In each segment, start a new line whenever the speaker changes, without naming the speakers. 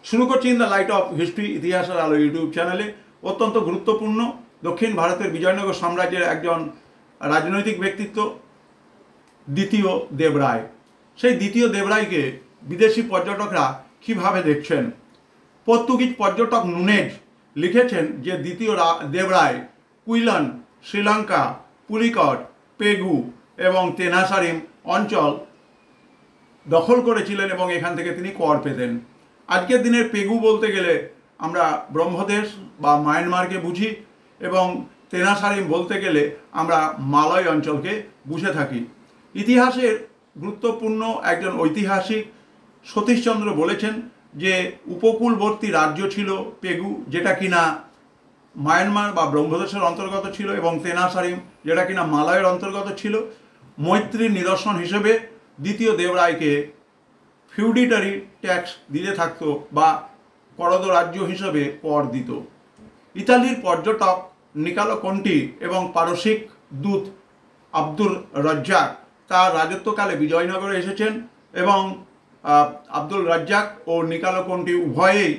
শুরু করছি in the light off history, ইতিহাসের আলো ইউটিউব চ্যানেলে। অত্যন্ত গুরুত্বপূর্ণ দক্ষিণ ভারতের বিজয়নগর সাম্রাজ্যের একজন রাজনৈতিক ব্যক্তিত্ব দ্বিতীয় দেবরায়। সেই দ্বিতীয় দেবরায়কে বিদেশি পর্যটকরা কীভাবে দেখছেন? পর্তুগিজ পর্যটক নুনেজ লিখেছেন যে দ্বিতীয় দেবরায় কুইলান, শ্রীলঙ্কা, পুলিকট, পেগু এবং তেনাসারিম অঞ্চল দখল করেছিলেন এবং এখান থেকে তিনি কর পেতেন। আজকের দিনের পেগু বলতে গেলে আমরা ব্রহ্মদেশ বা মায়ানমারকে বুঝি এবং তেনাসারিম বলতে গেলে আমরা মালয় অঞ্চলকে বুঝে থাকি। ইতিহাসের গুরুত্বপূর্ণ একজন ঐতিহাসিক সতীশচন্দ্র বলেছেন যে উপকূলবর্তী রাজ্য ছিল পেগু, যেটা কিনা মায়ানমার বা ব্রহ্মদেশের অন্তর্গত ছিল, এবং তেনাসারিম যেটা কিনা মালয়ের অন্তর্গত ছিল। মৈত্রীর নিদর্শন হিসেবে দ্বিতীয় দেবরায়কে ফিউডিটারি ট্যাক্স দিতে থাকতো বা করদ রাজ্য হিসেবে কর দিত। ইতালির পর্যটক নিকালো কন্টি এবং পারসিক দূত আব্দুর রাজ্জাক তার রাজত্বকালে বিজয়নগরে এসেছেন এবং আব্দুল রাজ্জাক ও নিকালো কন্টি উভয়েই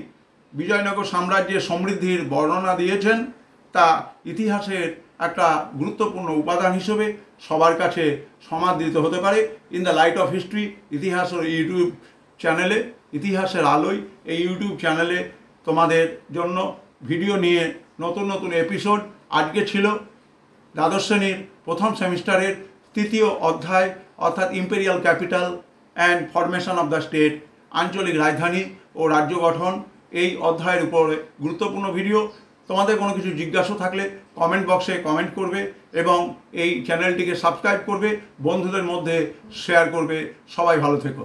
বিজয়নগর সাম্রাজ্যের সমৃদ্ধির বর্ণনা দিয়েছেন। তা ইতিহাসের একটা গুরুত্বপূর্ণ উপাদান হিসেবে সবার কাছে সমাদৃত হতে পারে। In the light off history ইতিহাসের ইউটিউব চ্যানেলে, ইতিহাসের আলোয় এই ইউটিউব চ্যানেলে তোমাদের জন্য ভিডিও নিয়ে নতুন নতুন এপিসোড। আজকে ছিল দ্বাদশ শ্রেণীর প্রথম সেমিস্টারের তৃতীয় অধ্যায়, অর্থাৎ imperial capital and formation of the state, আঞ্চলিক রাজধানী ও রাজ্য গঠন, এই অধ্যায়ের উপরে গুরুত্বপূর্ণ ভিডিও। তোমাদের কোনো কিছু জিজ্ঞাসা থাকলে কমেন্ট বক্সে কমেন্ট করবে এবং এই চ্যানেলটিকে সাবস্ক্রাইব করবে, বন্ধুদের মধ্যে শেয়ার করবে। সবাই ভালো থেকো।